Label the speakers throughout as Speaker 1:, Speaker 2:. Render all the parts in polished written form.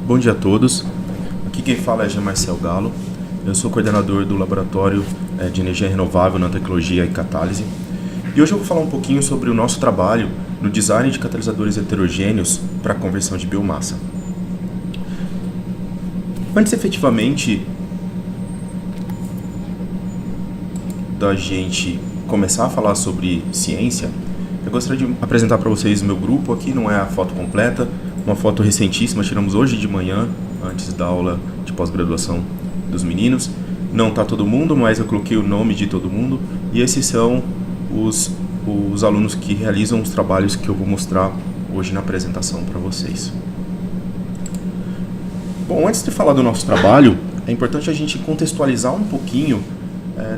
Speaker 1: Bom dia a todos. Aqui quem fala é Jean Marcel Galo. Eu sou coordenador do Laboratório de Energia Renovável, Nanotecnologia e Catálise. E hoje eu vou falar um pouquinho sobre o nosso trabalho no design de catalisadores heterogêneos para a conversão de biomassa. Antes efetivamente da gente começar a falar sobre ciência, eu gostaria de apresentar para vocês o meu grupo. Aqui não é a foto completa, uma foto recentíssima, tiramos hoje de manhã, antes da aula de pós-graduação dos meninos. Não está todo mundo, mas eu coloquei o nome de todo mundo, e esses são os alunos que realizam os trabalhos que eu vou mostrar hoje na apresentação para vocês. Bom, antes de falar do nosso trabalho, é importante a gente contextualizar um pouquinho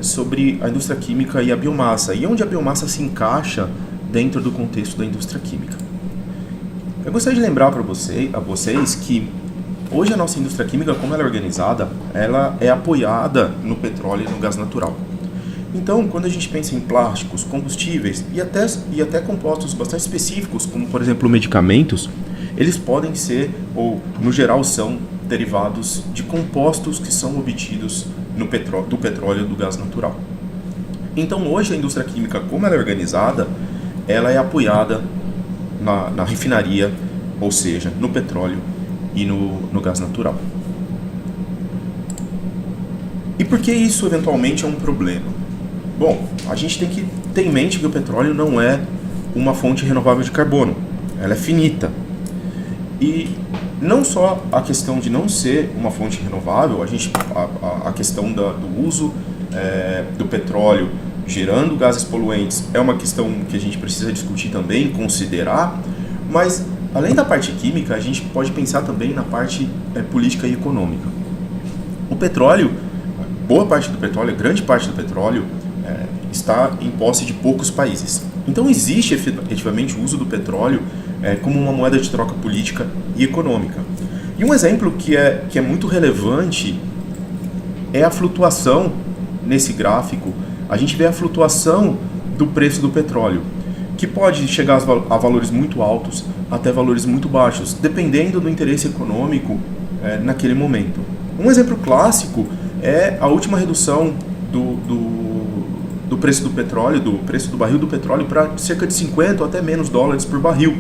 Speaker 1: sobre a indústria química e a biomassa, e onde a biomassa se encaixa dentro do contexto da indústria química. Eu gostaria de lembrar a vocês que hoje a nossa indústria química, como ela é organizada, ela é apoiada no petróleo e no gás natural. Então, quando a gente pensa em plásticos, combustíveis e até compostos bastante específicos, como por exemplo medicamentos, eles podem ser, ou no geral são, derivados de compostos que são obtidos do petróleo e do gás natural. Então, hoje a indústria química, como ela é organizada, ela é apoiada na refinaria, ou seja, no petróleo e no gás natural. E por que isso eventualmente é um problema? Bom, a gente tem que ter em mente que o petróleo não é uma fonte renovável de carbono, ela é finita. E não só a questão de não ser uma fonte renovável, a questão do uso do petróleo gerando gases poluentes é uma questão que a gente precisa discutir também, considerar, mas além da parte química, a gente pode pensar também na parte política e econômica. O petróleo, boa parte do petróleo, grande parte do petróleo, está em posse de poucos países. Então existe efetivamente o uso do petróleo como uma moeda de troca política e econômica. E um exemplo que é muito relevante é a flutuação nesse gráfico. A gente vê a flutuação do preço do petróleo, que pode chegar a valores muito altos até valores muito baixos, dependendo do interesse econômico naquele momento. Um exemplo clássico é a última redução do preço do petróleo, do preço do barril do petróleo para cerca de 50 ou até menos dólares por barril,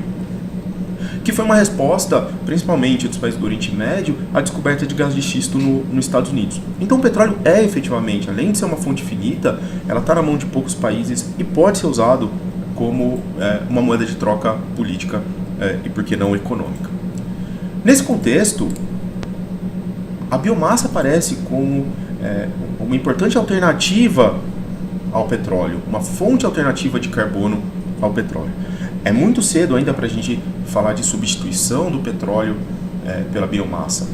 Speaker 1: que foi uma resposta, principalmente dos países do Oriente Médio, à descoberta de gás de xisto nos Estados Unidos. Então o petróleo é efetivamente, além de ser uma fonte finita, ela está na mão de poucos países e pode ser usado como uma moeda de troca política e, por que não, econômica. Nesse contexto, a biomassa aparece como uma importante alternativa ao petróleo, uma fonte alternativa de carbono ao petróleo. É muito cedo ainda para a gente falar de substituição do petróleo pela biomassa,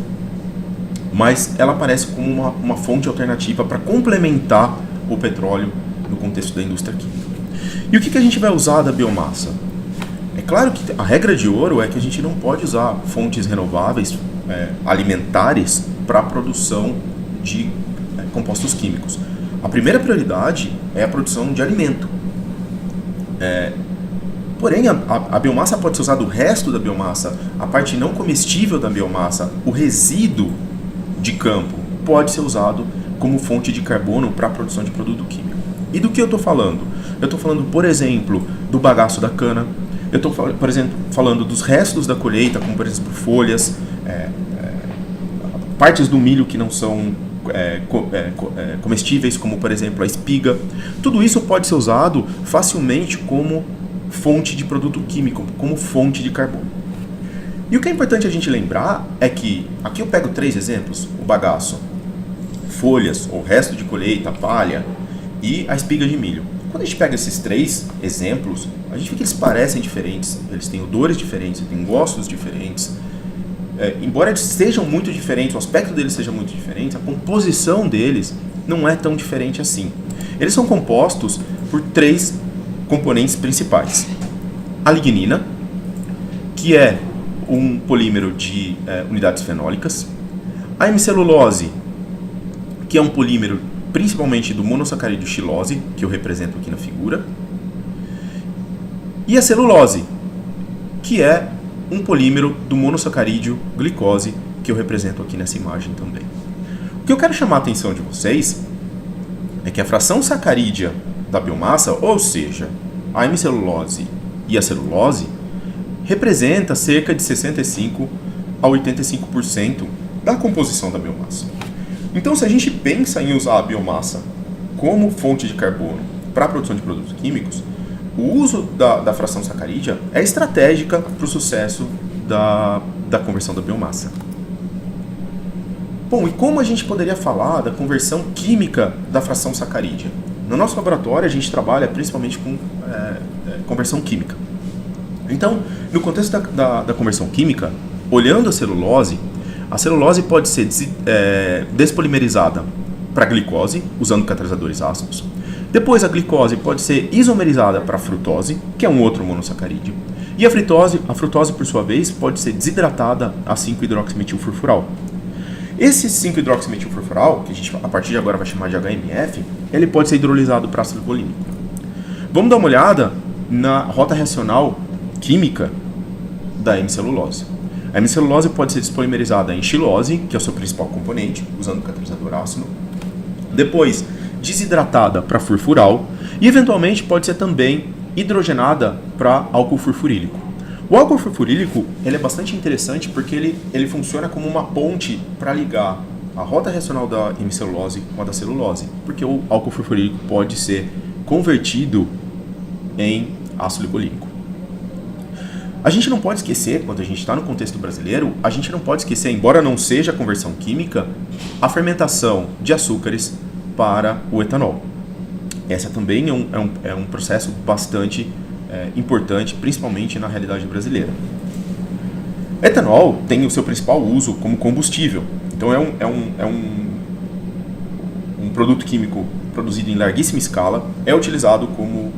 Speaker 1: mas ela aparece como uma fonte alternativa para complementar o petróleo no contexto da indústria química. E o que a gente vai usar da biomassa? É claro que a regra de ouro é que a gente não pode usar fontes renováveis alimentares para a produção de compostos químicos. A primeira prioridade é a produção de alimento. Porém, a biomassa pode ser usada, o resto da biomassa, a parte não comestível da biomassa, o resíduo de campo, pode ser usado como fonte de carbono para a produção de produto químico. E do que eu estou falando? Eu estou falando, por exemplo, do bagaço da cana, eu estou, por exemplo, falando dos restos da colheita, como por exemplo folhas, partes do milho que não são comestíveis, como por exemplo a espiga. Tudo isso pode ser usado facilmente como fonte de produto químico, como fonte de carbono. E o que é importante a gente lembrar é que, aqui eu pego 3 exemplos, o bagaço, folhas, ou resto de colheita, palha e a espiga de milho. Quando a gente pega esses 3 exemplos, a gente vê que eles parecem diferentes, eles têm odores diferentes, têm gostos diferentes. Embora eles sejam muito diferentes, o aspecto deles seja muito diferente, a composição deles não é tão diferente assim. Eles são compostos por 3 componentes principais. A lignina, que é um polímero de unidades fenólicas. A hemicelulose, que é um polímero principalmente do monossacarídeo xilose, que eu represento aqui na figura. E a celulose, que é um polímero do monossacarídeo glicose, que eu represento aqui nessa imagem também. O que eu quero chamar a atenção de vocês é que a fração sacarídea da biomassa, ou seja, a hemicelulose e a celulose, representa cerca de 65 a 85% da composição da biomassa. Então, se a gente pensa em usar a biomassa como fonte de carbono para a produção de produtos químicos, o uso da fração sacarídea é estratégica para o sucesso da conversão da biomassa. Bom, e como a gente poderia falar da conversão química da fração sacarídea? No nosso laboratório, a gente trabalha principalmente com conversão química. Então, no contexto da conversão química, olhando a celulose pode ser despolimerizada para glicose, usando catalisadores ácidos. Depois, a glicose pode ser isomerizada para frutose, que é um outro monossacarídeo. E a frutose, por sua vez, pode ser desidratada a 5-hidroximetilfurfural. Esse 5-hidroximetilfurfural, que a gente a partir de agora vai chamar de HMF, ele pode ser hidrolisado para ácido libolínico. Vamos dar uma olhada na rota reacional química da hemicelulose. A hemicelulose pode ser despolimerizada em xilose, que é o seu principal componente, usando o catalisador ácido. Depois, desidratada para furfural e, eventualmente, pode ser também hidrogenada para álcool furfurílico. O álcool furfurílico ele é bastante interessante porque ele funciona como uma ponte para ligar a rota reacional da hemicelulose com a da celulose, porque o álcool furfurílico pode ser convertido em ácido libolínico. A gente não pode esquecer, quando a gente está no contexto brasileiro, a gente não pode esquecer, embora não seja a conversão química, a fermentação de açúcares para o etanol. Essa também é um processo bastante importante, principalmente na realidade brasileira. Etanol tem o seu principal uso como combustível. Então é um produto químico produzido em larguíssima escala, é utilizado como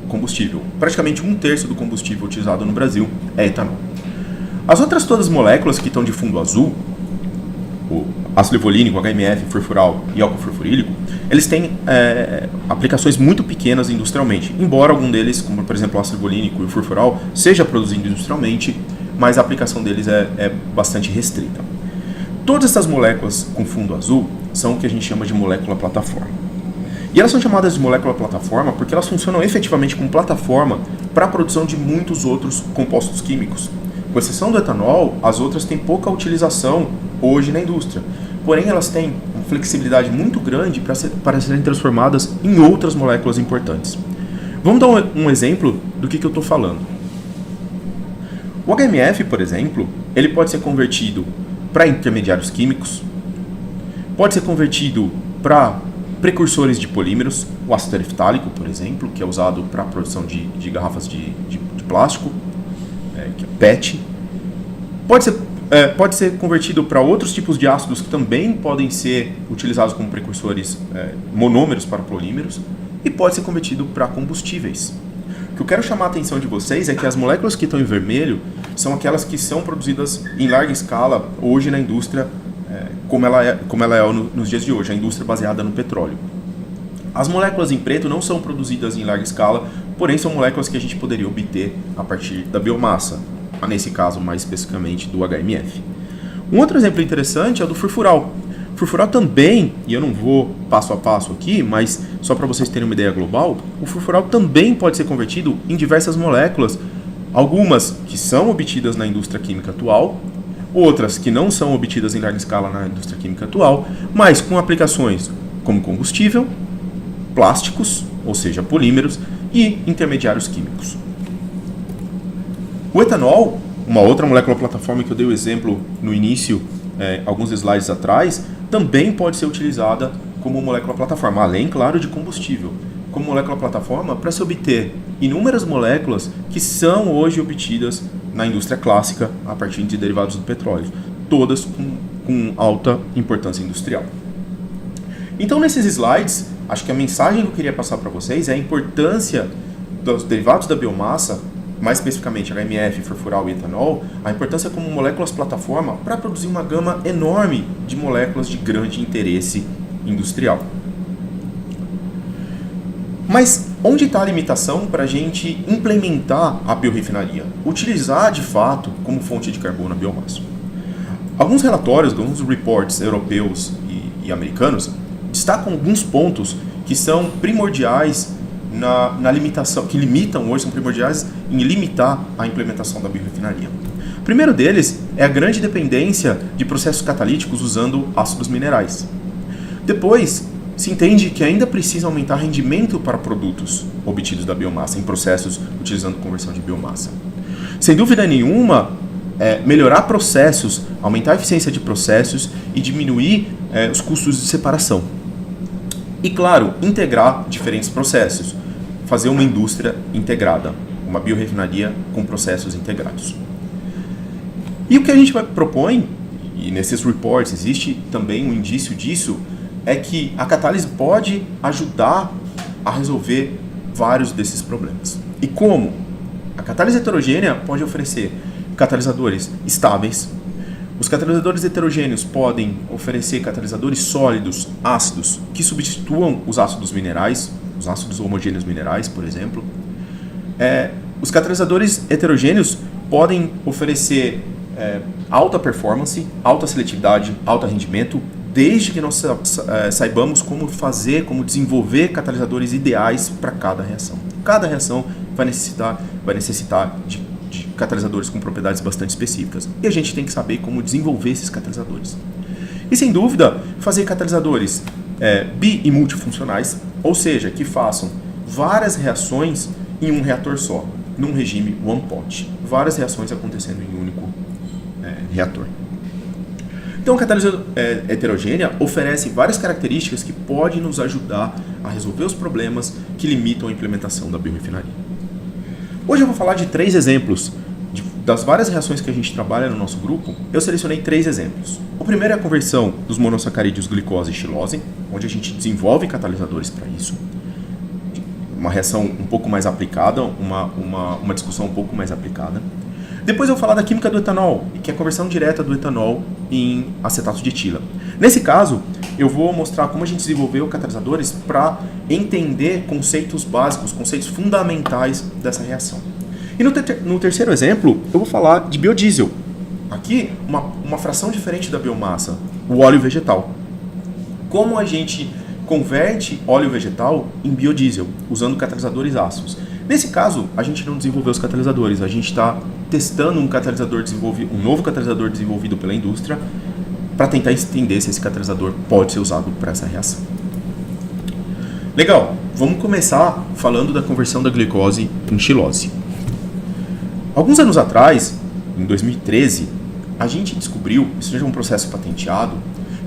Speaker 1: combustível. Praticamente 1/3 do combustível utilizado no Brasil é etanol. As outras todas as moléculas que estão de fundo azul, o ácido libolínico, HMF, furfural e álcool furfurílico, eles têm aplicações muito pequenas industrialmente, embora algum deles, como por exemplo o ácido libolínico e o furfural, seja produzido industrialmente, mas a aplicação deles é bastante restrita. Todas essas moléculas com fundo azul são o que a gente chama de molécula plataforma. E elas são chamadas de molécula plataforma porque elas funcionam efetivamente como plataforma para a produção de muitos outros compostos químicos. Com exceção do etanol, as outras têm pouca utilização hoje na indústria. Porém, elas têm uma flexibilidade muito grande para serem transformadas em outras moléculas importantes. Vamos dar um exemplo do que eu estou falando. O HMF, por exemplo, ele pode ser convertido para intermediários químicos, pode ser convertido para precursores de polímeros, o ácido tereftálico, por exemplo, que é usado para a produção de garrafas de plástico, que é PET. Pode ser convertido para outros tipos de ácidos que também podem ser utilizados como precursores monômeros para polímeros e pode ser convertido para combustíveis. O que eu quero chamar a atenção de vocês é que as moléculas que estão em vermelho são aquelas que são produzidas em larga escala hoje na indústria, como ela é nos dias de hoje, a indústria baseada no petróleo. As moléculas em preto não são produzidas em larga escala, porém são moléculas que a gente poderia obter a partir da biomassa, nesse caso mais especificamente do HMF. Um outro exemplo interessante é o do furfural. O furfural também, e eu não vou passo a passo aqui, mas só para vocês terem uma ideia global, o furfural também pode ser convertido em diversas moléculas, algumas que são obtidas na indústria química atual, outras que não são obtidas em larga escala na indústria química atual, mas com aplicações como combustível, plásticos, ou seja, polímeros, e intermediários químicos. O etanol, uma outra molécula plataforma que eu dei o exemplo no início, alguns slides atrás, também pode ser utilizada como molécula plataforma, além, claro, de combustível, como molécula plataforma para se obter inúmeras moléculas que são hoje obtidas na indústria clássica a partir de derivados do petróleo, todas com alta importância industrial. Então, nesses slides, acho que a mensagem que eu queria passar para vocês é a importância dos derivados da biomassa, mais especificamente HMF, furfural e etanol, a importância como moléculas plataforma para produzir uma gama enorme de moléculas de grande interesse industrial. Mas onde está a limitação para a gente implementar a biorefinaria? Utilizar de fato como fonte de carbono a biomassa. Alguns relatórios, alguns reports europeus e americanos destacam alguns pontos que são primordiais na limitação, que limitam hoje, são primordiais em limitar a implementação da biorefinaria. O primeiro deles é a grande dependência de processos catalíticos usando ácidos minerais. Depois, se entende que ainda precisa aumentar rendimento para produtos obtidos da biomassa em processos utilizando conversão de biomassa. Sem dúvida nenhuma, melhorar processos, aumentar a eficiência de processos e diminuir os custos de separação. E, claro, integrar diferentes processos, fazer uma indústria integrada, uma biorefinaria com processos integrados. E o que a gente propõe, e nesses reports existe também um indício disso, é que a catálise pode ajudar a resolver vários desses problemas. E como? A catálise heterogênea pode oferecer catalisadores estáveis. Os catalisadores heterogêneos podem oferecer catalisadores sólidos, ácidos, que substituam os ácidos minerais, os ácidos homogêneos minerais, por exemplo. Os catalisadores heterogêneos podem oferecer alta performance, alta seletividade, alto rendimento, desde que nós saibamos como fazer, como desenvolver catalisadores ideais para cada reação. Cada reação vai necessitar de catalisadores com propriedades bastante específicas. E a gente tem que saber como desenvolver esses catalisadores. E, sem dúvida, fazer catalisadores bi- e multifuncionais, ou seja, que façam várias reações em um reator só, num regime one pot. Várias reações acontecendo em um único reator. Então, a catálise heterogênea oferece várias características que podem nos ajudar a resolver os problemas que limitam a implementação da biorefinaria. Hoje eu vou falar de 3 exemplos. Das várias reações que a gente trabalha no nosso grupo, eu selecionei 3 exemplos. O primeiro é a conversão dos monossacarídeos glicose e xilose, onde a gente desenvolve catalisadores para isso. Uma reação um pouco mais aplicada, uma discussão um pouco mais aplicada. Depois eu vou falar da química do etanol, que é a conversão direta do etanol em acetato de etila. Nesse caso, eu vou mostrar como a gente desenvolveu catalisadores para entender conceitos básicos, conceitos fundamentais dessa reação. E no terceiro exemplo, eu vou falar de biodiesel. Aqui, uma fração diferente da biomassa, o óleo vegetal. Como a gente converte óleo vegetal em biodiesel, usando catalisadores ácidos. Nesse caso, a gente não desenvolveu os catalisadores, a gente está testando um novo catalisador desenvolvido pela indústria para tentar entender se esse catalisador pode ser usado para essa reação. Legal, vamos começar falando da conversão da glicose em xilose. Alguns anos atrás, em 2013, a gente descobriu, isso já é um processo patenteado,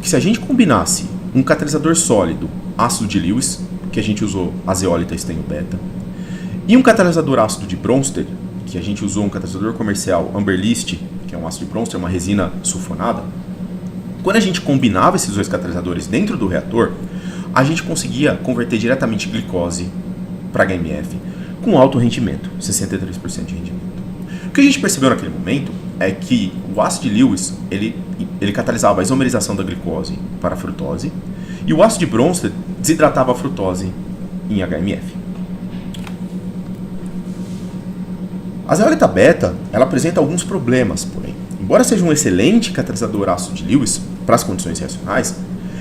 Speaker 1: que se a gente combinasse um catalisador sólido, ácido de Lewis, que a gente usou a zeólita estanho beta, e um catalisador ácido de Bronsted, que a gente usou um catalisador comercial Amberlist, que é um ácido de Bronsted, uma resina sulfonada. Quando a gente combinava esses 2 catalisadores dentro do reator, a gente conseguia converter diretamente glicose para HMF com alto rendimento, 63% de rendimento. O que a gente percebeu naquele momento é que o ácido de Lewis ele catalisava a isomerização da glicose para a frutose e o ácido de Bronsted desidratava a frutose em HMF. A zeólita beta ela apresenta alguns problemas, porém. Embora seja um excelente catalisador ácido de Lewis para as condições reacionais,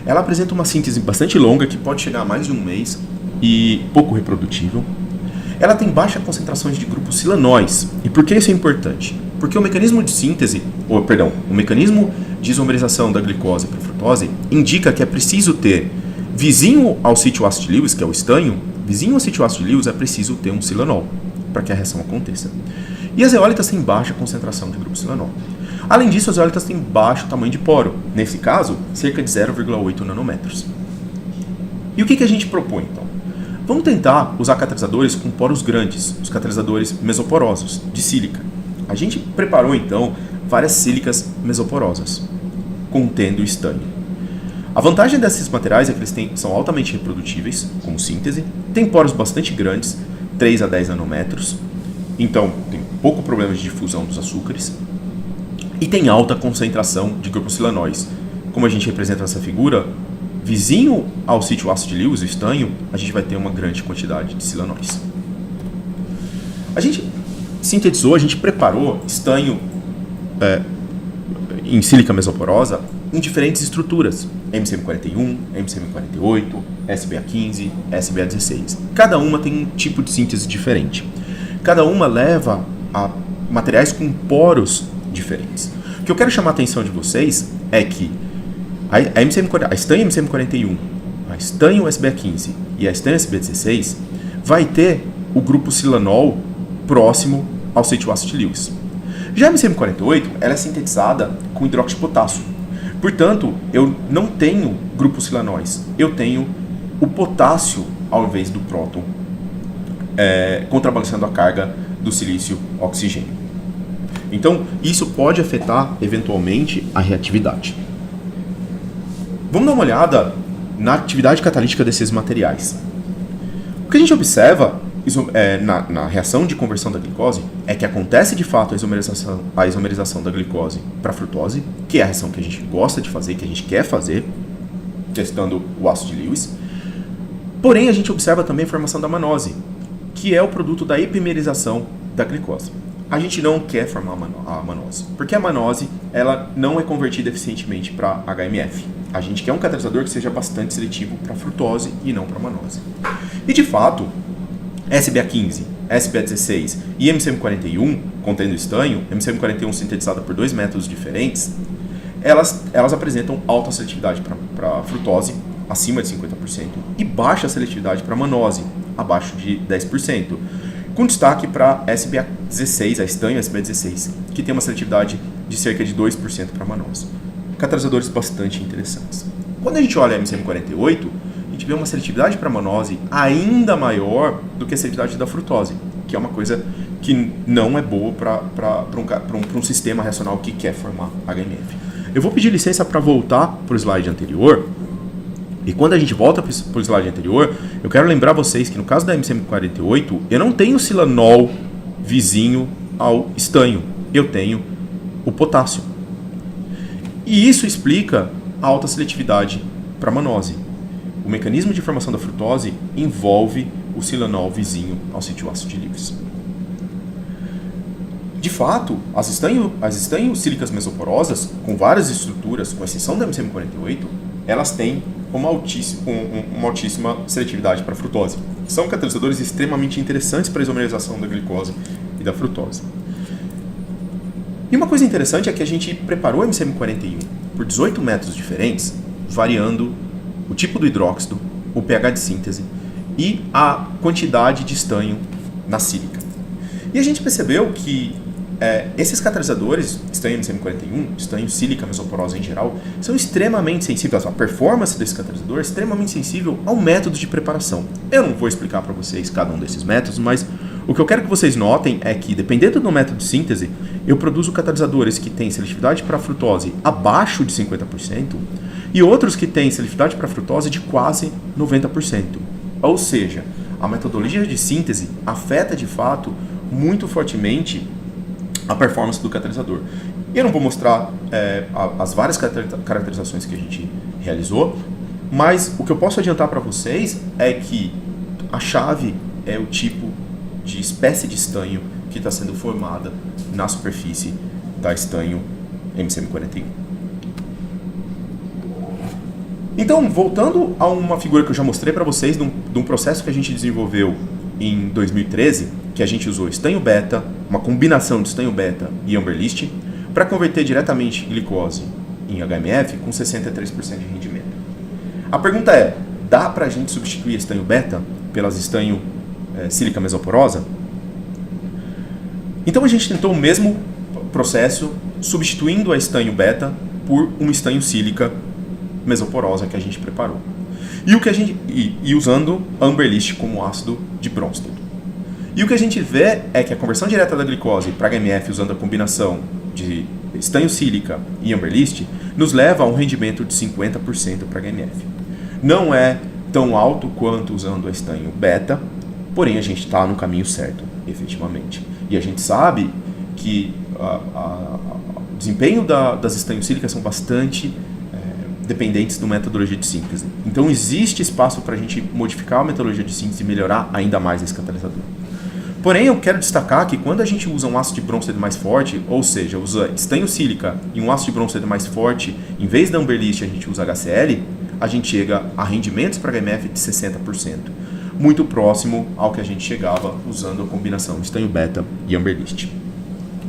Speaker 1: ela apresenta uma síntese bastante longa que pode chegar a mais de um mês e pouco reprodutível. Ela tem baixa concentração de grupos silanóis. E por que isso é importante? Porque o mecanismo de síntese, o mecanismo de isomerização da glicose para a frutose indica que é preciso ter, vizinho ao sítio ácido de Lewis, que é o estanho, vizinho ao sítio ácido de Lewis é preciso ter um silanol para que a reação aconteça. E as zeólitas têm baixa concentração de grupo silanol. Além disso, as zeólitas têm baixo tamanho de poro, nesse caso, cerca de 0,8 nanômetros. E o que a gente propõe, então? Vamos tentar usar catalisadores com poros grandes, os catalisadores mesoporosos, de sílica. A gente preparou, então, várias sílicas mesoporosas, contendo estanho. A vantagem desses materiais é que eles são altamente reprodutíveis, como síntese, têm poros bastante grandes, 3 a 10 nanômetros, então tem pouco problema de difusão dos açúcares, e tem alta concentração de grupos silanóis. Como a gente representa nessa figura, vizinho ao sítio ácido de Lewis, o estanho, a gente vai ter uma grande quantidade de silanóis. A gente sintetizou, a gente preparou estanho em sílica mesoporosa em diferentes estruturas, MCM41, MCM48, SBA15, SBA16. Cada uma tem um tipo de síntese diferente. Cada uma leva a materiais com poros diferentes. O que eu quero chamar a atenção de vocês é que a estanho MCM41, a estanho SBA15 e a estanho SBA16 vai ter o grupo silanol próximo ao sítio ácido de Lewis. Já a MCM48 ela é sintetizada com hidróxido de potássio. Portanto, eu não tenho grupos silanóis, eu tenho o potássio ao invés do próton, contrabalanceando a carga do silício oxigênio. Então, isso pode afetar eventualmente a reatividade. Vamos dar uma olhada na atividade catalítica desses materiais. O que a gente observa na reação de conversão da glicose é que acontece de fato a isomerização da glicose para frutose, que é a reação que a gente gosta de fazer, que a gente quer fazer, testando o ácido de Lewis. Porém, a gente observa também a formação da manose, que é o produto da epimerização da glicose. A gente não quer formar a manose, porque a manose ela não é convertida eficientemente para HMF. A gente quer um catalisador que seja bastante seletivo para frutose e não para manose. E de fato, SBA15, SBA16 e MCM41, contendo estanho, MCM41 sintetizada por dois métodos diferentes, elas apresentam alta seletividade para frutose, acima de 50%, e baixa seletividade para manose, abaixo de 10%, com destaque para SBA16, a estanho SBA16, que tem uma seletividade de cerca de 2% para manose. Catalisadores bastante interessantes. Quando a gente olha a MCM48, a gente vê uma seletividade para manose ainda maior do que a seletividade da frutose, que é uma coisa que não é boa para um sistema reacional que quer formar HMF. Eu vou pedir licença para voltar para o slide anterior, e quando a gente volta para o slide anterior, eu quero lembrar vocês que no caso da MCM48, eu não tenho silanol vizinho ao estanho, eu tenho o potássio. E isso explica a alta seletividade para manose. O mecanismo de formação da frutose envolve o silanol vizinho ao sítio ácido de Lewis. De fato, as estanho sílicas mesoporosas, com várias estruturas, com exceção da MCM48, elas têm uma altíssima seletividade para frutose. São catalisadores extremamente interessantes para a isomerização da glicose e da frutose. E uma coisa interessante é que a gente preparou a MCM41 por 18 métodos diferentes, variando o tipo do hidróxido, o pH de síntese e a quantidade de estanho na sílica. E a gente percebeu que esses catalisadores, estanho MCM41, estanho sílica mesoporosa em geral, são extremamente sensíveis, a performance desse catalisador é extremamente sensível ao método de preparação. Eu não vou explicar para vocês cada um desses métodos, mas o que eu quero que vocês notem é que, dependendo do método de síntese, eu produzo catalisadores que têm seletividade para frutose abaixo de 50% e outros que têm seletividade para frutose de quase 90%. Ou seja, a metodologia de síntese afeta de fato muito fortemente a performance do catalisador. Eu não vou mostrar as várias caracterizações que a gente realizou, mas o que eu posso adiantar para vocês é que a chave é o tipo de espécie de estanho que está sendo formada na superfície da estanho MCM41. Então, voltando a uma figura que eu já mostrei para vocês, de um processo que a gente desenvolveu em 2013, que a gente usou estanho beta, uma combinação de estanho beta e Amberlist, para converter diretamente glicose em HMF com 63% de rendimento. A pergunta é, dá para a gente substituir estanho beta pelas estanho sílica mesoporosa? Então a gente tentou o mesmo processo, substituindo a estanho beta por uma estanho sílica mesoporosa que a gente preparou. E usando Amberlist como ácido de Bronsted. E o que a gente vê é que a conversão direta da glicose para HMF usando a combinação de estanho sílica e Amberlist nos leva a um rendimento de 50% para HMF. Não é tão alto quanto usando a estanho beta, porém a gente está no caminho certo, efetivamente. E a gente sabe que o desempenho das estanhos sílicas são bastante dependentes da metodologia de síntese. Então existe espaço para a gente modificar a metodologia de síntese e melhorar ainda mais esse catalisador. Porém, eu quero destacar que quando a gente usa um ácido de Bronsted mais forte, ou seja, usa estanho sílica e um ácido de Bronsted mais forte, em vez da Amberlist a gente usa HCl, a gente chega a rendimentos para HMF de 60%, muito próximo ao que a gente chegava usando a combinação estanho beta e Amberlist.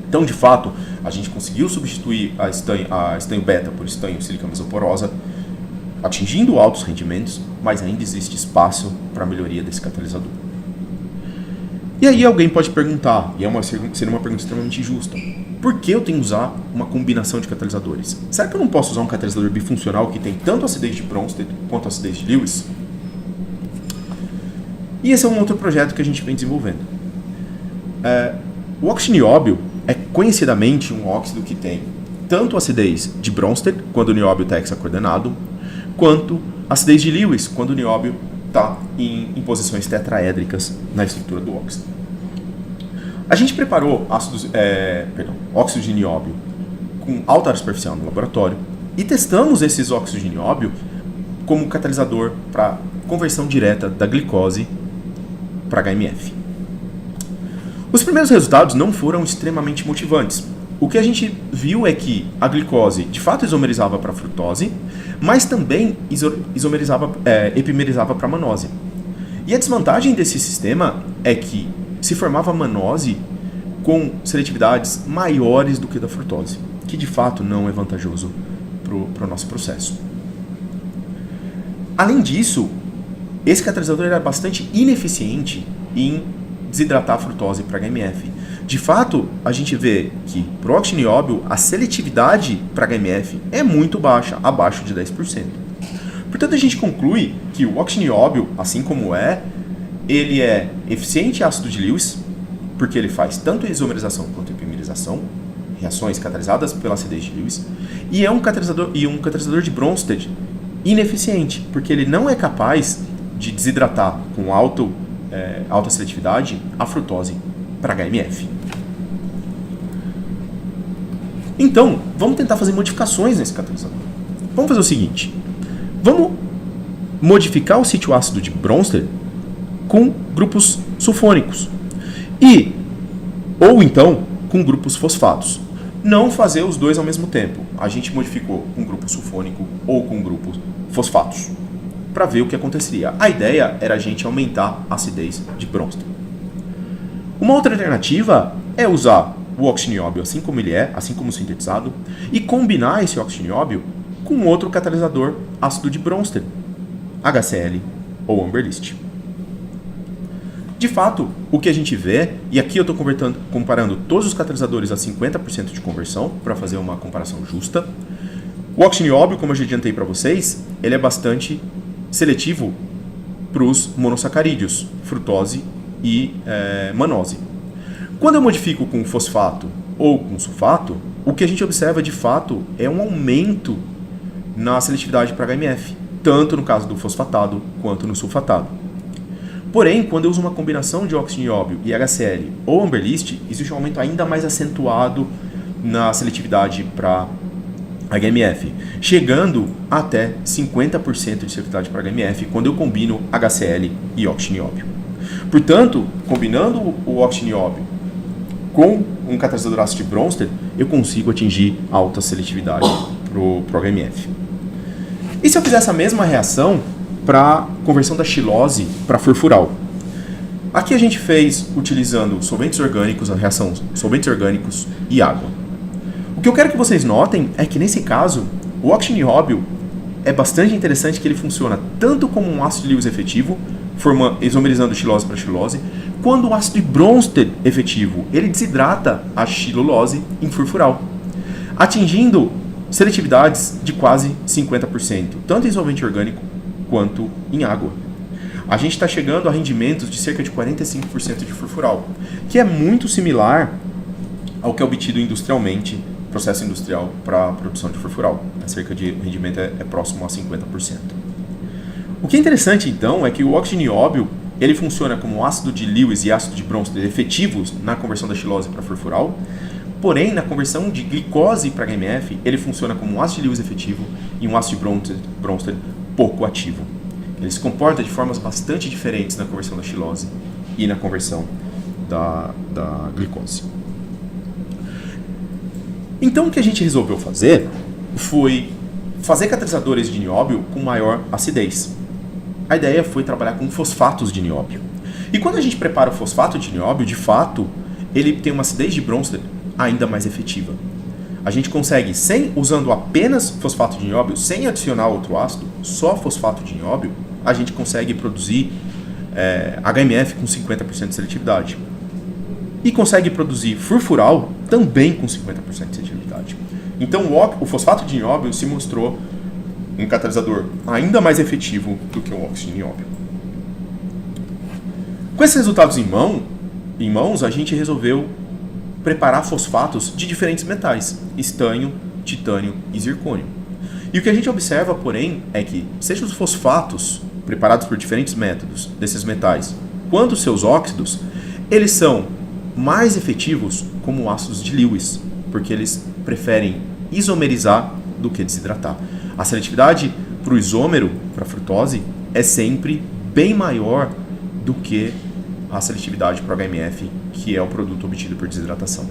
Speaker 1: Então, de fato, a gente conseguiu substituir a estanho beta por estanho sílica mesoporosa, atingindo altos rendimentos, mas ainda existe espaço para melhoria desse catalisador. E aí alguém pode perguntar, e seria uma pergunta extremamente justa, por que eu tenho que usar uma combinação de catalisadores? Será que eu não posso usar um catalisador bifuncional que tem tanto acidez de Bronsted quanto acidez de Lewis? E esse é um outro projeto que a gente vem desenvolvendo. O óxido nióbio é conhecidamente um óxido que tem tanto acidez de Bronsted, quando o nióbio está hexacoordenado, quanto acidez de Lewis, quando o nióbio está em posições tetraédricas na estrutura do óxido. A gente preparou óxido de nióbio com alta área superficial no laboratório e testamos esses óxidos de nióbio como catalisador para conversão direta da glicose para HMF. Os primeiros resultados não foram extremamente motivantes. O que a gente viu é que a glicose de fato isomerizava para frutose, mas também epimerizava para manose. E a desvantagem desse sistema é que se formava manose com seletividades maiores do que da frutose, que de fato não é vantajoso para o nosso processo. Além disso, esse catalisador era bastante ineficiente em desidratar a frutose para HMF. De fato, a gente vê que para o óxido nióbio a seletividade para HMF é muito baixa, abaixo de 10%. Portanto, a gente conclui que o óxido nióbio, assim como ele é eficiente em ácido de Lewis, porque ele faz tanto isomerização quanto epimerização, reações catalisadas pela acidez de Lewis, e é um catalisador de Bronsted ineficiente, porque ele não é capaz de desidratar com alta seletividade a frutose para HMF. Então, vamos tentar fazer modificações nesse catalisador. Vamos fazer o seguinte: vamos modificar o sítio ácido de Bronsted com grupos sulfônicos ou então com grupos fosfatos. Não fazer os dois ao mesmo tempo. A gente modificou com grupo sulfônico ou com grupos fosfatos para ver o que aconteceria. A ideia era a gente aumentar a acidez de Bronsted. Uma outra alternativa é usar o óxido nióbio assim como ele é, assim como sintetizado, e combinar esse óxido nióbio com outro catalisador ácido de Bronsted, HCl ou Amberlist. De fato, o que a gente vê, e aqui eu estou comparando todos os catalisadores a 50% de conversão, para fazer uma comparação justa. O óxido nióbio, como eu já adiantei para vocês, ele é bastante seletivo para os monossacarídeos, frutose e manose. Quando eu modifico com fosfato ou com sulfato, o que a gente observa de fato é um aumento na seletividade para HMF, tanto no caso do fosfatado quanto no sulfatado. Porém, quando eu uso uma combinação de óxido nióbio e HCl ou Amberlist, existe um aumento ainda mais acentuado na seletividade para HMF, chegando até 50% de seletividade para HMF quando eu combino HCl e óxido nióbio. Portanto, combinando o óxido nióbio com um catalisador ácido de Bronsted, eu consigo atingir alta seletividade para o HMF. E se eu fizer essa mesma reação para conversão da xilose para furfural? Aqui a gente fez utilizando solventes orgânicos, a reação solventes orgânicos e água. O que eu quero que vocês notem é que nesse caso, o óxido nióbio é bastante interessante que ele funciona tanto como um ácido de Lewis efetivo, isomerizando xilose para xilose, quando o ácido de Bronsted efetivo, ele desidrata a xilulose em furfural, atingindo seletividades de quase 50%, tanto em solvente orgânico quanto em água. A gente está chegando a rendimentos de cerca de 45% de furfural, que é muito similar ao que é obtido industrialmente, processo industrial para a produção de furfural. O rendimento é próximo a 50%. O que é interessante, então, é que o óxido nióbio ele funciona como ácido de Lewis e ácido de Bronsted efetivos na conversão da xilose para furfural, porém, na conversão de glicose para HMF, ele funciona como um ácido de Lewis efetivo e um ácido de Bronsted pouco ativo. Ele se comporta de formas bastante diferentes na conversão da xilose e na conversão da glicose. Então o que a gente resolveu fazer foi fazer catalisadores de nióbio com maior acidez. A ideia foi trabalhar com fosfatos de nióbio. E quando a gente prepara o fosfato de nióbio, de fato, ele tem uma acidez de Bronsted ainda mais efetiva. A gente consegue, usando apenas fosfato de nióbio, sem adicionar outro ácido, só fosfato de nióbio, a gente consegue produzir HMF com 50% de seletividade. E consegue produzir furfural também com 50% de seletividade. Então o fosfato de nióbio se mostrou um catalisador ainda mais efetivo do que o óxido de nióbio. Com esses resultados em mãos, a gente resolveu preparar fosfatos de diferentes metais, estanho, titânio e zircônio. E o que a gente observa, porém, é que seja os fosfatos preparados por diferentes métodos desses metais, quanto os seus óxidos, eles são mais efetivos como ácidos de Lewis, porque eles preferem isomerizar do que desidratar. A seletividade para o isômero, para a frutose, é sempre bem maior do que a seletividade para o HMF, que é o produto obtido por desidratação.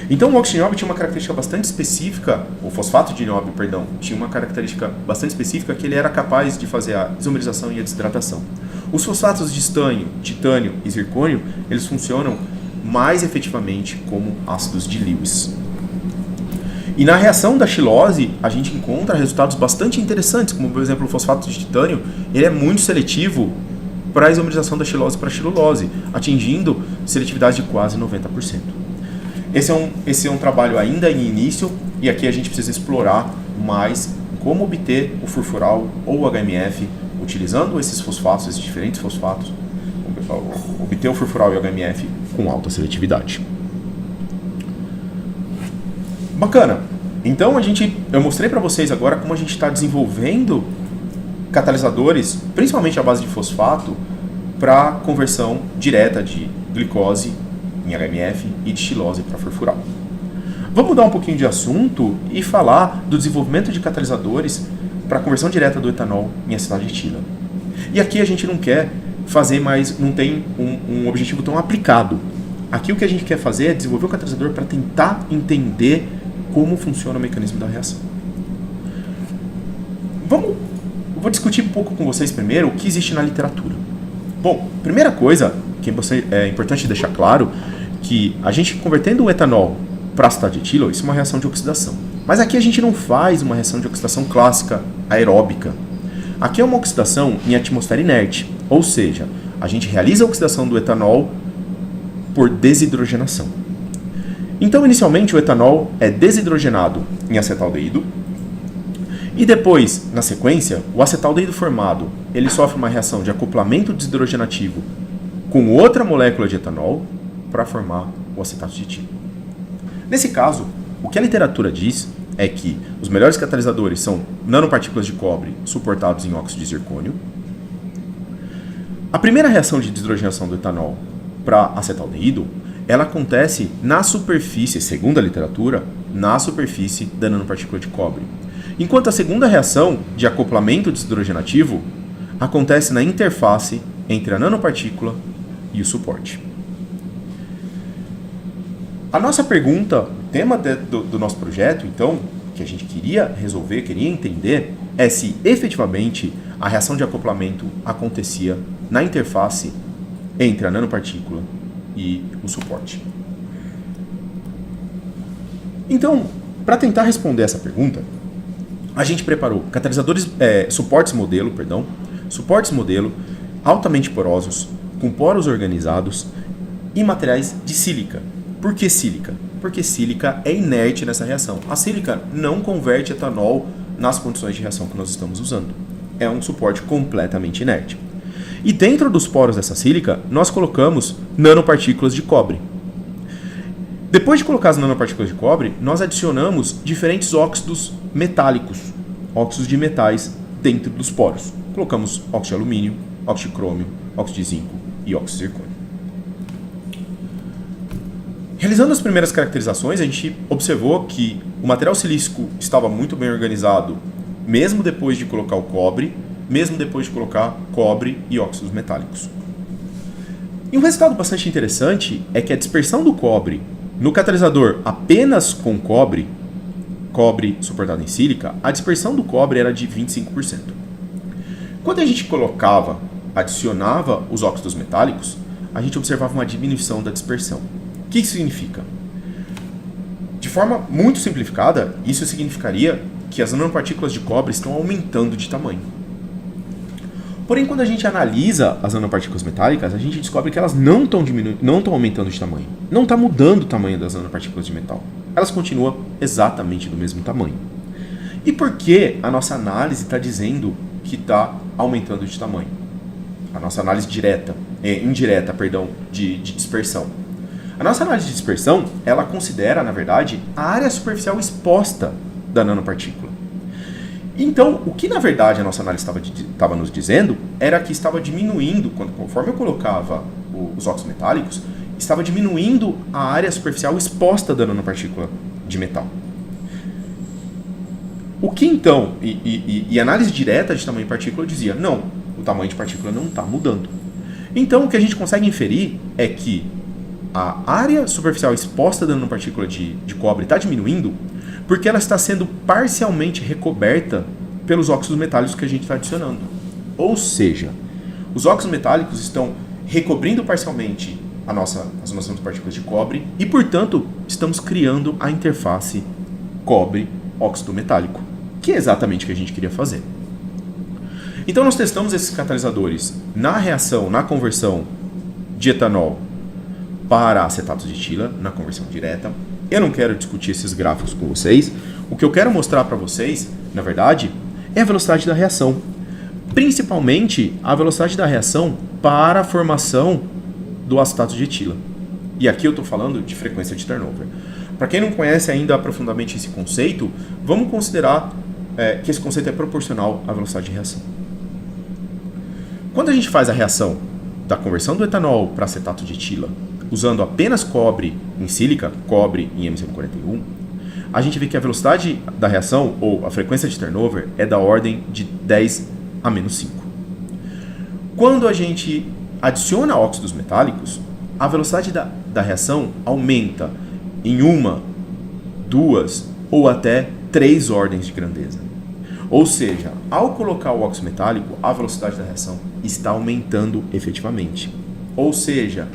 Speaker 1: Então o óxido de nióbio tinha uma característica bastante específica, o fosfato de nióbio, perdão, tinha uma característica bastante específica que ele era capaz de fazer a isomerização e a desidratação. Os fosfatos de estanho, titânio e zircônio, eles funcionam mais efetivamente como ácidos de Lewis. E na reação da xilose, a gente encontra resultados bastante interessantes, como por exemplo o fosfato de titânio, ele é muito seletivo para a isomerização da xilose para a xilulose, atingindo seletividade de quase 90%. Esse é um trabalho ainda em início, e aqui a gente precisa explorar mais como obter o furfural ou o HMF, utilizando esses fosfatos, esses diferentes fosfatos, obter o furfural e o HMF com alta seletividade. Bacana! Então eu mostrei para vocês agora como a gente está desenvolvendo catalisadores, principalmente à base de fosfato, para conversão direta de glicose em HMF e de xilose para furfural. Vamos mudar um pouquinho de assunto e falar do desenvolvimento de catalisadores para conversão direta do etanol em acetato de etila. E aqui a gente não quer fazer mais, não tem um objetivo tão aplicado. Aqui o que a gente quer fazer é desenvolver um catalisador para tentar entender como funciona o mecanismo da reação. Eu vou discutir um pouco com vocês primeiro o que existe na literatura. Bom, primeira coisa que é importante deixar claro que a gente convertendo o etanol para acetato de etilo, isso é uma reação de oxidação. Mas aqui a gente não faz uma reação de oxidação clássica aeróbica. Aqui é uma oxidação em atmosfera inerte, ou seja, a gente realiza a oxidação do etanol por desidrogenação. Então, inicialmente, o etanol é desidrogenado em acetaldeído e depois, na sequência, o acetaldeído formado ele sofre uma reação de acoplamento desidrogenativo com outra molécula de etanol para formar o acetato de etilo. Nesse caso, o que a literatura diz é que os melhores catalisadores são nanopartículas de cobre suportados em óxido de zircônio. A primeira reação de desidrogenação do etanol para acetaldeído, ela acontece na superfície, segundo a literatura, na superfície da nanopartícula de cobre. Enquanto a segunda reação de acoplamento desidrogenativo acontece na interface entre a nanopartícula e o suporte. A nossa pergunta, o tema do nosso projeto, então, que a gente queria resolver, queria entender, é se efetivamente a reação de acoplamento acontecia na interface entre a nanopartícula e o suporte. Então, para tentar responder essa pergunta, a gente preparou suportes modelo altamente porosos, com poros organizados e materiais de sílica. Por que sílica? Porque sílica é inerte nessa reação. A sílica não converte etanol nas condições de reação que nós estamos usando. É um suporte completamente inerte. E dentro dos poros dessa sílica, nós colocamos nanopartículas de cobre. Depois de colocar as nanopartículas de cobre, nós adicionamos diferentes óxidos metálicos, óxidos de metais dentro dos poros. Colocamos óxido de alumínio, óxido de crômio, óxido de zinco e óxido de zircônio. Realizando as primeiras caracterizações, a gente observou que o material silícico estava muito bem organizado, mesmo depois de colocar o cobre, mesmo depois de colocar cobre e óxidos metálicos. E um resultado bastante interessante é que a dispersão do cobre no catalisador apenas com cobre suportado em sílica, a dispersão do cobre era de 25%. Quando a gente adicionava os óxidos metálicos, a gente observava uma diminuição da dispersão. O que isso significa? De forma muito simplificada, isso significaria que as nanopartículas de cobre estão aumentando de tamanho. Porém, quando a gente analisa as nanopartículas metálicas, a gente descobre que elas não estão aumentando de tamanho. Não está mudando o tamanho das nanopartículas de metal. Elas continuam exatamente do mesmo tamanho. E por que a nossa análise está dizendo que está aumentando de tamanho? A nossa análise indireta de dispersão. A nossa análise de dispersão, ela considera, na verdade, a área superficial exposta da nanopartícula. Então, o que na verdade a nossa análise estava nos dizendo era que estava diminuindo, conforme eu colocava os óxidos metálicos, estava diminuindo a área superficial exposta da nanopartícula de metal. O que então, e análise direta de tamanho de partícula dizia, não, o tamanho de partícula não está mudando. Então, o que a gente consegue inferir é que a área superficial exposta da nanopartícula de cobre está diminuindo porque ela está sendo parcialmente recoberta pelos óxidos metálicos que a gente está adicionando. Ou seja, os óxidos metálicos estão recobrindo parcialmente as nossas partículas de cobre e, portanto, estamos criando a interface cobre-óxido metálico, que é exatamente o que a gente queria fazer. Então, nós testamos esses catalisadores na conversão de etanol para acetatos de etila, na conversão direta. Eu não quero discutir esses gráficos com vocês. O que eu quero mostrar para vocês, na verdade, é a velocidade da reação. Principalmente a velocidade da reação para a formação do acetato de etila. E aqui eu estou falando de frequência de turnover. Para quem não conhece ainda profundamente esse conceito, vamos considerar que esse conceito é proporcional à velocidade de reação. Quando a gente faz a reação da conversão do etanol para acetato de etila, usando apenas cobre em sílica, cobre em MgO41, a gente vê que a velocidade da reação, ou a frequência de turnover, é da ordem de 10 a menos 5. Quando a gente adiciona óxidos metálicos, a velocidade da reação aumenta em 1, 2 ou até 3 ordens de grandeza. Ou seja, ao colocar o óxido metálico, a velocidade da reação está aumentando efetivamente. Ou seja,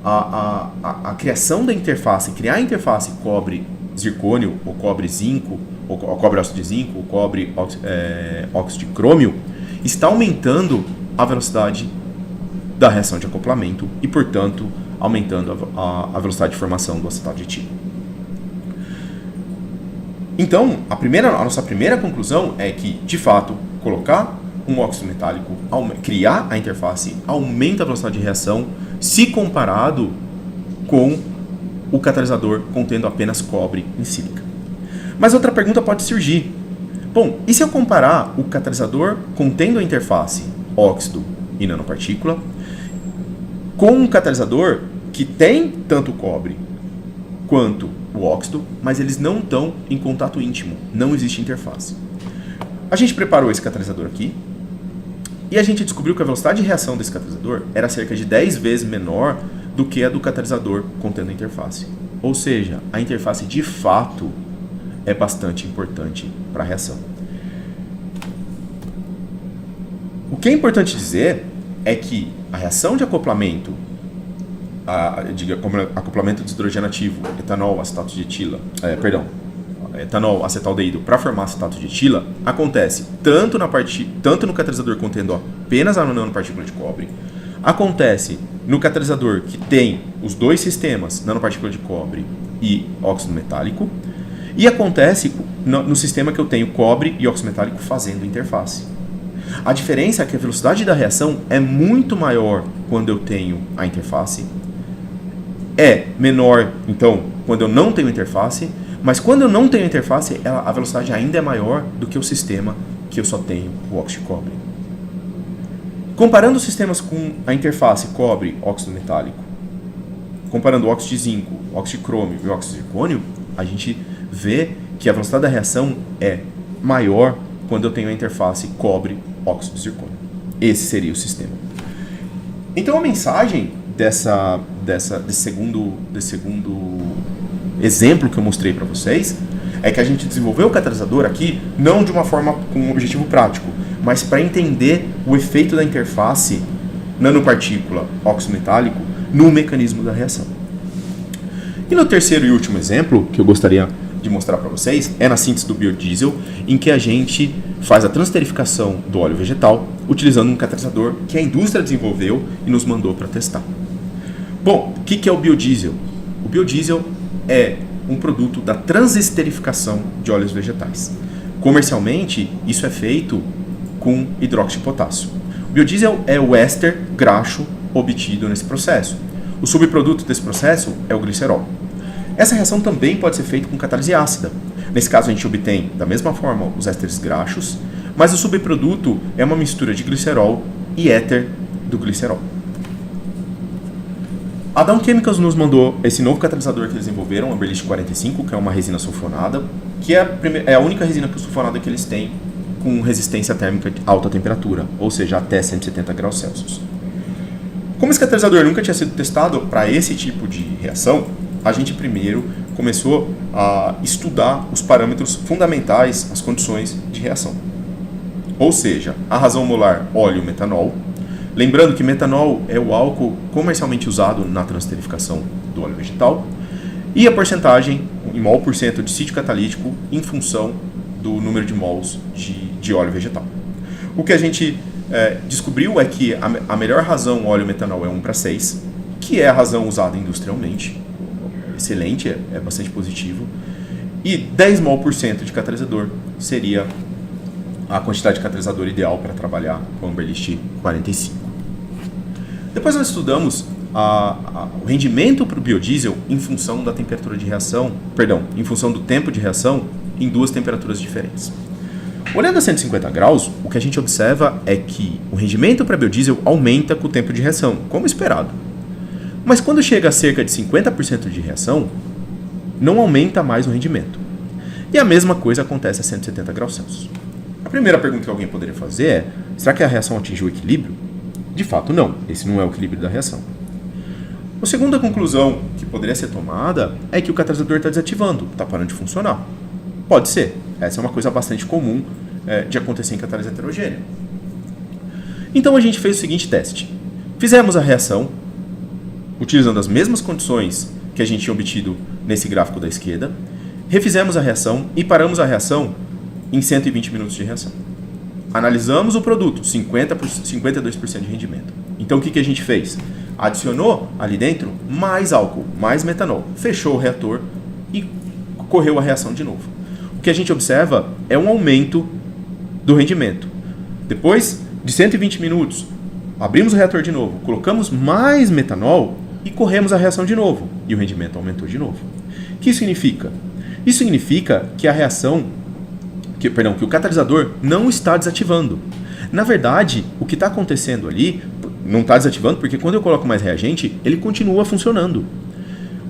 Speaker 1: a criação da interface, criar a interface cobre-zircônio, ou cobre-zinco, ou cobre-óxido de zinco, ou cobre-óxido de crômio, está aumentando a velocidade da reação de acoplamento e, portanto, aumentando a velocidade de formação do acetato de etila. Então, a nossa primeira conclusão é que, de fato, colocar um óxido metálico, criar a interface, aumenta a velocidade de reação se comparado com o catalisador contendo apenas cobre em sílica. Mas outra pergunta pode surgir. Bom, e se eu comparar o catalisador contendo a interface óxido e nanopartícula com um catalisador que tem tanto cobre quanto o óxido, mas eles não estão em contato íntimo, não existe interface. A gente preparou esse catalisador aqui e a gente descobriu que a velocidade de reação desse catalisador era cerca de 10 vezes menor do que a do catalisador contendo a interface. Ou seja, a interface de fato é bastante importante para a reação. O que é importante dizer é que a reação de acoplamento, acoplamento de hidrogênio ativo, etanol, acetato de etila, etanol, acetaldeído para formar acetato de etila, acontece tanto no catalisador contendo apenas a nanopartícula de cobre, acontece no catalisador que tem os dois sistemas, nanopartícula de cobre e óxido metálico, e acontece no sistema que eu tenho cobre e óxido metálico fazendo interface. A diferença é que a velocidade da reação é muito maior quando eu tenho a interface, é menor, então, quando eu não tenho interface, mas quando eu não tenho interface, a velocidade ainda é maior do que o sistema que eu só tenho o óxido de cobre. Comparando os sistemas com a interface cobre-óxido metálico, comparando o óxido de zinco, óxido de crômio e o óxido de zircônio, a gente vê que a velocidade da reação é maior quando eu tenho a interface cobre-óxido de zircônio. Esse seria o sistema. Então a mensagem desse segundo exemplo que eu mostrei para vocês é que a gente desenvolveu o catalisador aqui não de uma forma com um objetivo prático, mas para entender o efeito da interface nanopartícula óxido metálico no mecanismo da reação. E no terceiro e último exemplo que eu gostaria de mostrar para vocês é na síntese do biodiesel, em que a gente faz a transesterificação do óleo vegetal utilizando um catalisador que a indústria desenvolveu e nos mandou para testar. Bom, o que é o biodiesel? O biodiesel é um produto da transesterificação de óleos vegetais. Comercialmente, isso é feito com hidróxido de potássio. O biodiesel é o éster graxo obtido nesse processo. O subproduto desse processo é o glicerol. Essa reação também pode ser feita com catálise ácida. Nesse caso, a gente obtém, da mesma forma, os ésteres graxos, mas o subproduto é uma mistura de glicerol e éter do glicerol. A Dow Chemicals nos mandou esse novo catalisador que eles desenvolveram, a Amberlist 45, que é uma resina sulfonada, que é a única resina sulfonada que eles têm com resistência térmica de alta temperatura, ou seja, até 170 graus Celsius. Como esse catalisador nunca tinha sido testado para esse tipo de reação, a gente primeiro começou a estudar os parâmetros fundamentais, as condições de reação. Ou seja, a razão molar óleo-metanol. Lembrando que metanol é o álcool comercialmente usado na transesterificação do óleo vegetal. E a porcentagem, em mol por cento de sítio catalítico, em função do número de mols de óleo vegetal. O que a gente descobriu é que a melhor razão óleo-metanol é 1:6, que é a razão usada industrialmente. Excelente, é bastante positivo. E 10 mol por cento de catalisador seria a quantidade de catalisador ideal para trabalhar com a Amberlist 45. Depois nós estudamos o rendimento para o biodiesel em função da temperatura de reação, em função do tempo de reação em duas temperaturas diferentes. Olhando a 150 graus, o que a gente observa é que o rendimento para biodiesel aumenta com o tempo de reação, como esperado. Mas quando chega a cerca de 50% de reação, não aumenta mais o rendimento. E a mesma coisa acontece a 170 graus Celsius. A primeira pergunta que alguém poderia fazer é: será que a reação atingiu o equilíbrio? De fato, não. Esse não é o equilíbrio da reação. A segunda conclusão que poderia ser tomada é que o catalisador está desativando, está parando de funcionar. Pode ser. Essa é uma coisa bastante comum de acontecer em catálise heterogênea. Então a gente fez o seguinte teste. Fizemos a reação utilizando as mesmas condições que a gente tinha obtido nesse gráfico da esquerda, refizemos a reação e paramos a reação em 120 minutos de reação. Analisamos o produto, 52% de rendimento. Então o que a gente fez? Adicionou ali dentro mais álcool, mais metanol, fechou o reator e correu a reação de novo. O que a gente observa é um aumento do rendimento. Depois de 120 minutos, abrimos o reator de novo, colocamos mais metanol e corremos a reação de novo. E o rendimento aumentou de novo. O que isso significa? Isso significa que a reação, que o catalisador não está desativando. Na verdade, o que está acontecendo ali não está desativando porque quando eu coloco mais reagente, ele continua funcionando.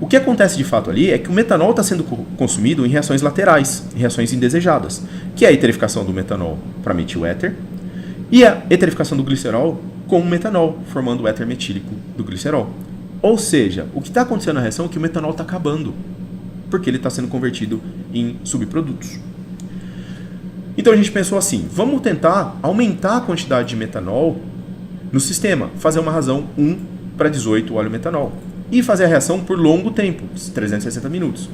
Speaker 1: O que acontece de fato ali é que o metanol está sendo consumido em reações laterais, em reações indesejadas, que é a eterificação do metanol para metil-éter e a eterificação do glicerol com o metanol, formando o éter metílico do glicerol. Ou seja, o que está acontecendo na reação é que o metanol está acabando, porque ele está sendo convertido em subprodutos. Então a gente pensou assim, vamos tentar aumentar a quantidade de metanol no sistema, fazer uma razão 1:18 óleo-metanol e fazer a reação por longo tempo, 360 minutos.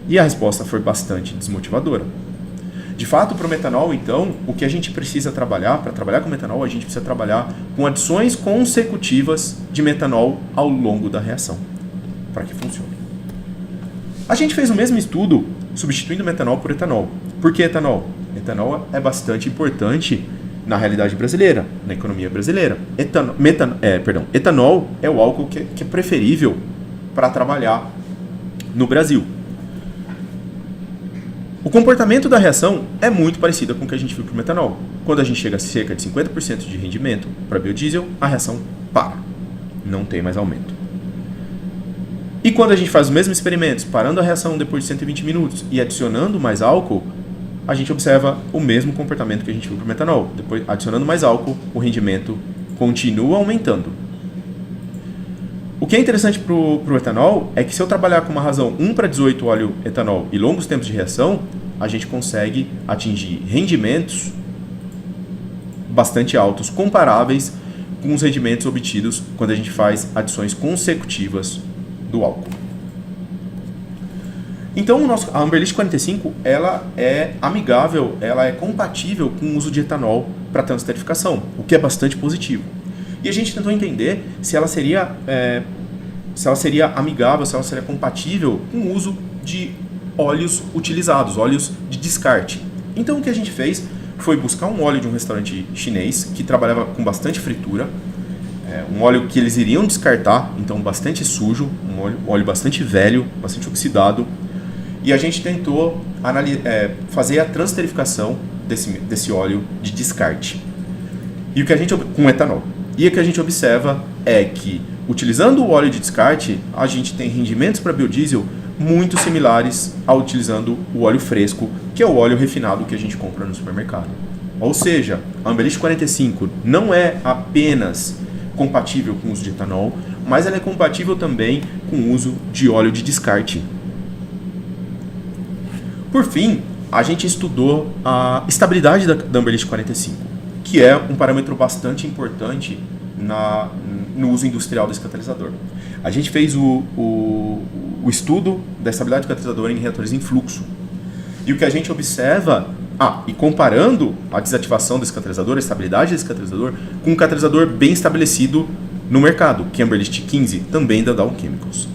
Speaker 1: E a resposta foi bastante desmotivadora. De fato, para o metanol, então, o que a gente precisa trabalhar, para trabalhar com metanol, a gente precisa trabalhar com adições consecutivas de metanol ao longo da reação, para que funcione. A gente fez o mesmo estudo substituindo metanol por etanol. Por que etanol? Etanol é bastante importante na realidade brasileira, na economia brasileira. Etanol é o álcool que é preferível para trabalhar no Brasil. O comportamento da reação é muito parecido com o que a gente viu para o metanol. Quando a gente chega a cerca de 50% de rendimento para biodiesel, a reação para. Não tem mais aumento. E quando a gente faz os mesmos experimentos, parando a reação depois de 120 minutos e adicionando mais álcool, a gente observa o mesmo comportamento que a gente viu para o metanol. Depois, adicionando mais álcool, o rendimento continua aumentando. O que é interessante para o etanol é que se eu trabalhar com uma razão 1:18 óleo etanol e longos tempos de reação, a gente consegue atingir rendimentos bastante altos, comparáveis com os rendimentos obtidos quando a gente faz adições consecutivas do álcool. Então a Amberlist 45 ela é amigável, ela é compatível com o uso de etanol para transesterificação, o que é bastante positivo. E a gente tentou entender se ela seria amigável, se ela seria compatível com o uso de óleos utilizados, óleos de descarte. Então o que a gente fez foi buscar um óleo de um restaurante chinês que trabalhava com bastante fritura, um óleo que eles iriam descartar, então bastante sujo, um óleo bastante velho, bastante oxidado, e a gente tentou fazer a transesterificação desse óleo de descarte com etanol. E o que a gente observa é que, utilizando o óleo de descarte, a gente tem rendimentos para biodiesel muito similares a utilizando o óleo fresco, que é o óleo refinado que a gente compra no supermercado. Ou seja, a Amberlist 45 não é apenas compatível com o uso de etanol, mas ela é compatível também com o uso de óleo de descarte. Por fim, a gente estudou a estabilidade da Amberlist 45, que é um parâmetro bastante importante no uso industrial desse catalisador. A gente fez o estudo da estabilidade do catalisador em reatores em fluxo. E o que a gente observa, e comparando a desativação desse catalisador, a estabilidade desse catalisador, com um catalisador bem estabelecido no mercado, que é a Amberlist 15, também da Dow Chemicals.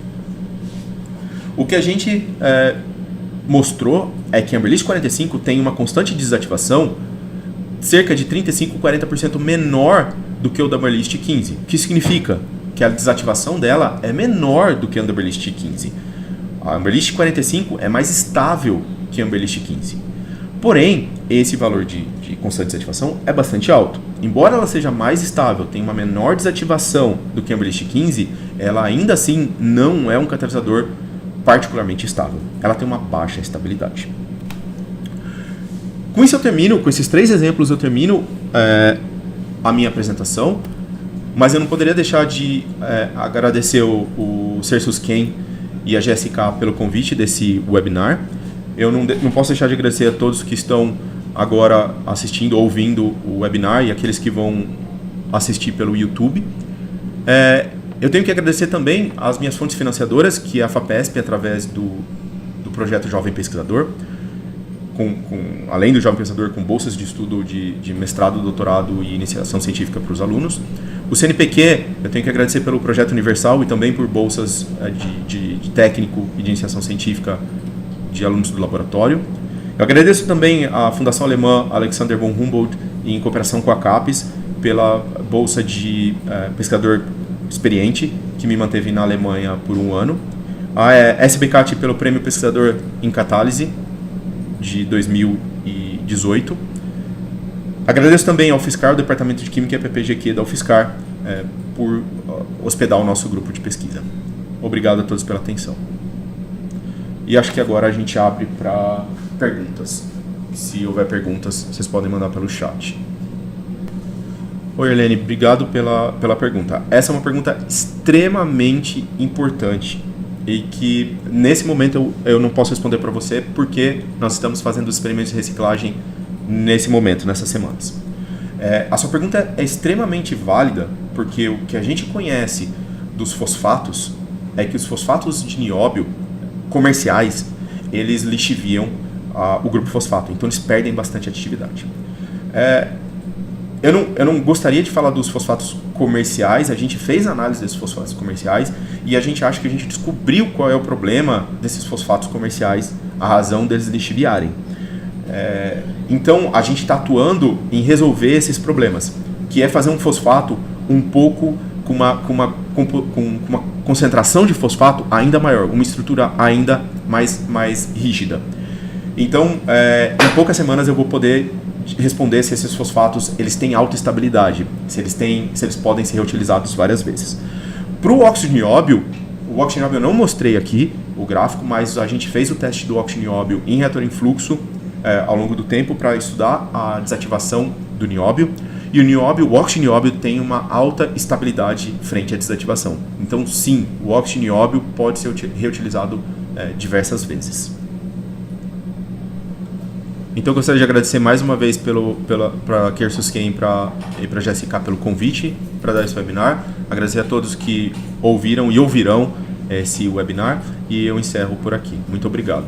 Speaker 1: O que a gente mostrou é que a Amberlist 45 tem uma constante de desativação cerca de 35% a 40% menor do que o da Amberlist 15. O que significa? Que a desativação dela é menor do que a Amberlist 15. A Amberlist 45 é mais estável que a Amberlist 15. Porém, esse valor de constante de desativação é bastante alto. Embora ela seja mais estável, tenha uma menor desativação do que a Amberlist 15, ela ainda assim não é um catalisador particularmente estável. Ela tem uma baixa estabilidade. Com isso com esses 3 exemplos eu termino a minha apresentação, mas eu não poderia deixar de agradecer o Cersus Ken e a Jéssica pelo convite desse webinar. Eu não posso deixar de agradecer a todos que estão agora assistindo, ouvindo o webinar e aqueles que vão assistir pelo YouTube. Eu tenho que agradecer também as minhas fontes financiadoras, que é a FAPESP, através do projeto Jovem Pesquisador, além do Jovem Pesquisador, com bolsas de estudo de mestrado, doutorado e iniciação científica para os alunos. O CNPq, eu tenho que agradecer pelo projeto Universal e também por bolsas de técnico e de iniciação científica de alunos do laboratório. Eu agradeço também à Fundação Alemã Alexander von Humboldt, em cooperação com a CAPES, pela bolsa de pesquisador experiente, que me manteve na Alemanha por 1 ano. A SBCat pelo Prêmio Pesquisador em Catálise, de 2018. Agradeço também ao UFSCar, o Departamento de Química e PPGQ da UFSCar, por hospedar o nosso grupo de pesquisa. Obrigado a todos pela atenção. E acho que agora a gente abre para perguntas. Se houver perguntas, vocês podem mandar pelo chat. Oi, Helene, obrigado pela pergunta. Essa é uma pergunta extremamente importante e que, nesse momento, eu não posso responder para você porque nós estamos fazendo os experimentos de reciclagem nesse momento, nessas semanas. A sua pergunta é extremamente válida porque o que a gente conhece dos fosfatos é que os fosfatos de nióbio comerciais, eles lixiviam o grupo fosfato, então eles perdem bastante atividade. Eu não gostaria de falar dos fosfatos comerciais, a gente fez análise desses fosfatos comerciais e a gente acha que a gente descobriu qual é o problema desses fosfatos comerciais, a razão deles lixiviarem. Então a gente está atuando em resolver esses problemas, que é fazer um fosfato um pouco com uma concentração de fosfato ainda maior, uma estrutura ainda mais rígida. Então, em poucas semanas eu vou poder responder se esses fosfatos eles têm alta estabilidade, se eles podem ser reutilizados várias vezes. Para o óxido de nióbio, eu não mostrei aqui o gráfico, mas a gente fez o teste do óxido de nióbio em reator em fluxo ao longo do tempo para estudar a desativação do nióbio. E o nióbio, o óxido nióbio tem uma alta estabilidade frente à desativação. Então, sim, o óxido nióbio pode ser reutilizado diversas vezes. Então, eu gostaria de agradecer mais uma vez para a Kersusken e para a Jéssica pelo convite para dar esse webinar. Agradecer a todos que ouviram e ouvirão esse webinar. E eu encerro por aqui. Muito obrigado.